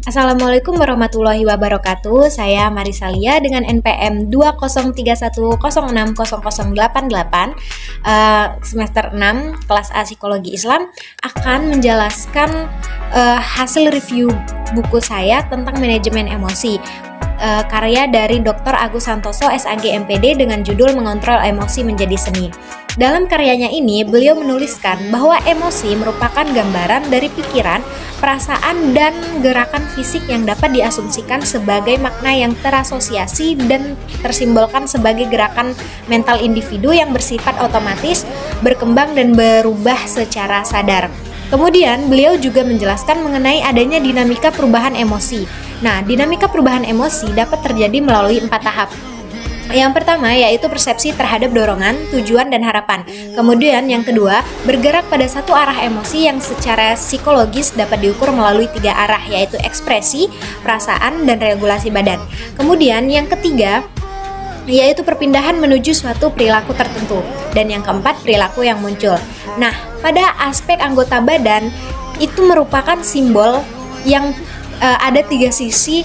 Assalamualaikum warahmatullahi wabarakatuh. Saya Marisalia dengan NPM 2031060088 semester 6 kelas A Psikologi Islam akan menjelaskan hasil review buku saya tentang manajemen emosi. Karya dari Dr. Agus Santoso SAG MPD dengan judul Mengontrol Emosi Menjadi Seni. Dalam karyanya ini, beliau menuliskan bahwa emosi merupakan gambaran dari pikiran, perasaan, dan gerakan fisik yang dapat diasumsikan sebagai makna yang terasosiasi dan tersimbolkan sebagai gerakan mental individu yang bersifat otomatis, berkembang, dan berubah secara sadar. Kemudian, beliau juga menjelaskan mengenai adanya dinamika perubahan emosi. Nah, dinamika perubahan emosi dapat terjadi melalui 4 tahap. Yang pertama yaitu persepsi terhadap dorongan, tujuan, dan harapan. Kemudian yang kedua, bergerak pada satu arah emosi yang secara psikologis dapat diukur melalui 3 arah, yaitu ekspresi, perasaan, dan regulasi badan. Kemudian yang ketiga, yaitu perpindahan menuju suatu perilaku tertentu. Dan yang keempat, perilaku yang muncul. Nah, pada aspek anggota badan, itu merupakan simbol yang ada 3 sisi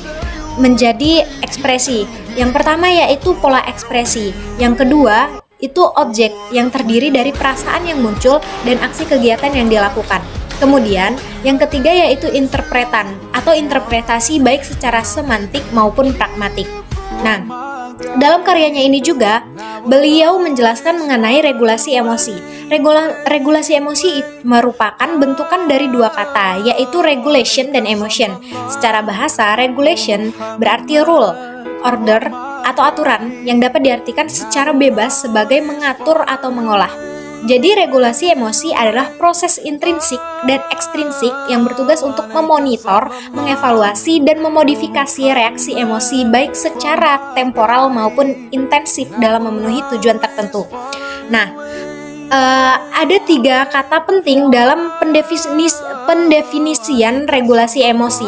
menjadi ekspresi. Yang pertama yaitu pola ekspresi. Yang kedua itu objek yang terdiri dari perasaan yang muncul dan aksi kegiatan yang dilakukan. Kemudian yang ketiga yaitu interpretan atau interpretasi baik secara semantik maupun pragmatik. Nah, dalam karyanya ini juga beliau menjelaskan mengenai regulasi emosi. Regulasi emosi merupakan bentukan dari 2 kata, yaitu regulation dan emotion. Secara bahasa, regulation berarti rule, order, atau aturan yang dapat diartikan secara bebas sebagai mengatur atau mengolah. Jadi regulasi emosi adalah proses intrinsik dan ekstrinsik yang bertugas untuk memonitor, mengevaluasi, dan memodifikasi reaksi emosi baik secara temporal maupun intensif dalam memenuhi tujuan tertentu. Nah, ada 3 kata penting dalam pendefinisian regulasi emosi,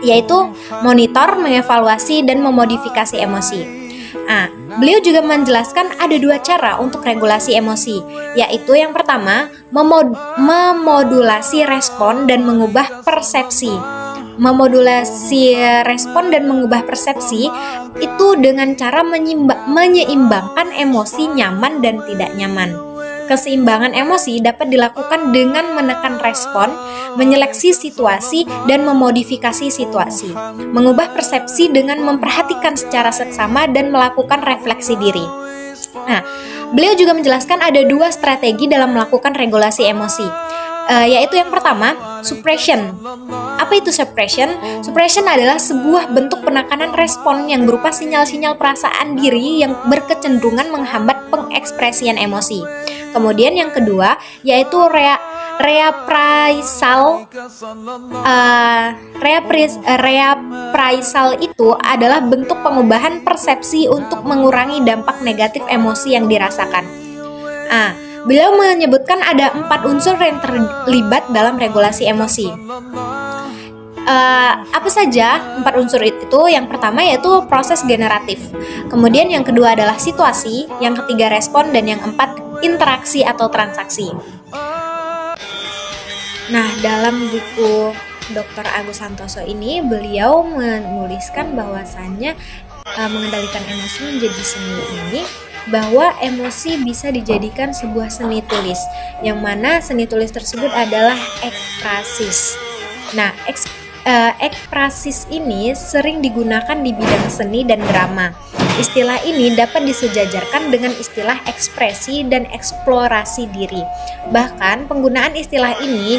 yaitu monitor, mengevaluasi, dan memodifikasi emosi. Nah, beliau juga menjelaskan ada 2 cara untuk regulasi emosi, yaitu yang pertama, memodulasi respon dan mengubah persepsi. Memodulasi respon dan mengubah persepsi itu dengan cara menyeimbangkan emosi nyaman dan tidak nyaman. Keseimbangan emosi dapat dilakukan dengan menekan respon, menyeleksi situasi, dan memodifikasi situasi. Mengubah persepsi dengan memperhatikan secara seksama dan melakukan refleksi diri. Nah, beliau juga menjelaskan ada 2 strategi dalam melakukan regulasi emosi, yaitu yang pertama, suppression. Apa itu suppression? Suppression adalah sebuah bentuk penekanan respon yang berupa sinyal-sinyal perasaan diri yang berkecenderungan menghambat pengekspresian emosi. Kemudian yang kedua yaitu reappraisal. Reappraisal itu adalah bentuk pengubahan persepsi untuk mengurangi dampak negatif emosi yang dirasakan. Beliau menyebutkan ada 4 unsur yang terlibat dalam regulasi emosi. Apa saja 4 unsur itu? Yang pertama yaitu proses generatif. Kemudian yang kedua adalah situasi, yang ketiga respon, dan yang keempat interaksi atau transaksi. Nah, dalam buku Dr. Agus Santoso ini beliau menuliskan bahwasannya mengendalikan emosi menjadi seni ini, bahwa emosi bisa dijadikan sebuah seni tulis, yang mana seni tulis tersebut adalah ekprasis. Nah, ekprasis ini sering digunakan di bidang seni dan drama. Istilah ini dapat disejajarkan dengan istilah ekspresi dan eksplorasi diri. Bahkan penggunaan istilah ini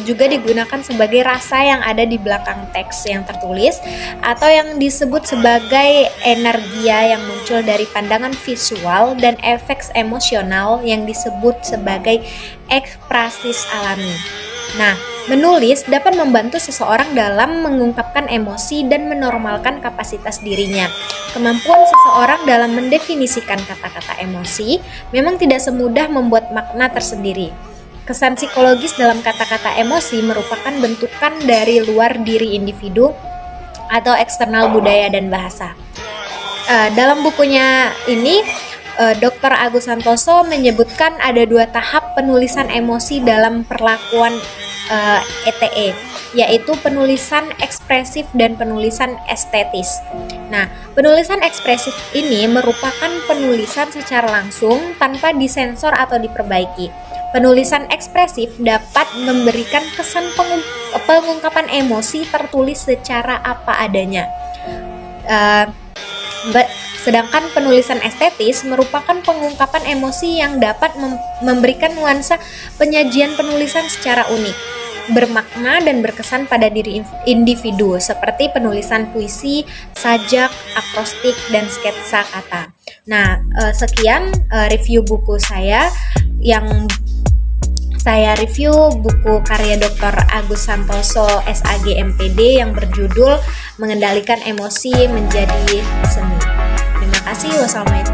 juga digunakan sebagai rasa yang ada di belakang teks yang tertulis, atau yang disebut sebagai energia yang muncul dari pandangan visual dan efek emosional yang disebut sebagai ekprasis alami. Nah, menulis dapat membantu seseorang dalam mengungkapkan emosi dan menormalkan kapasitas dirinya. Kemampuan seseorang dalam mendefinisikan kata-kata emosi memang tidak semudah membuat makna tersendiri. Kesan psikologis dalam kata-kata emosi merupakan bentukan dari luar diri individu atau eksternal budaya dan bahasa. Dalam bukunya ini, Dr. Agus Santoso menyebutkan ada 2 tahap penulisan emosi dalam perlakuan ETE, yaitu penulisan ekspresif dan penulisan estetis. Nah, penulisan ekspresif ini merupakan penulisan secara langsung tanpa disensor atau diperbaiki. Penulisan ekspresif dapat memberikan kesan pengungkapan emosi tertulis secara apa adanya. Sedangkan penulisan estetis merupakan pengungkapan emosi yang dapat memberikan nuansa penyajian penulisan secara unik, bermakna dan berkesan pada diri individu, seperti penulisan puisi, sajak, akrostik, dan sketsa kata. Nah, sekian review buku saya yang saya review buku karya Dr. Agus Santoso SAG MPD yang berjudul Mengendalikan Emosi Menjadi Seni. Terima kasih. Wassalamualaikum.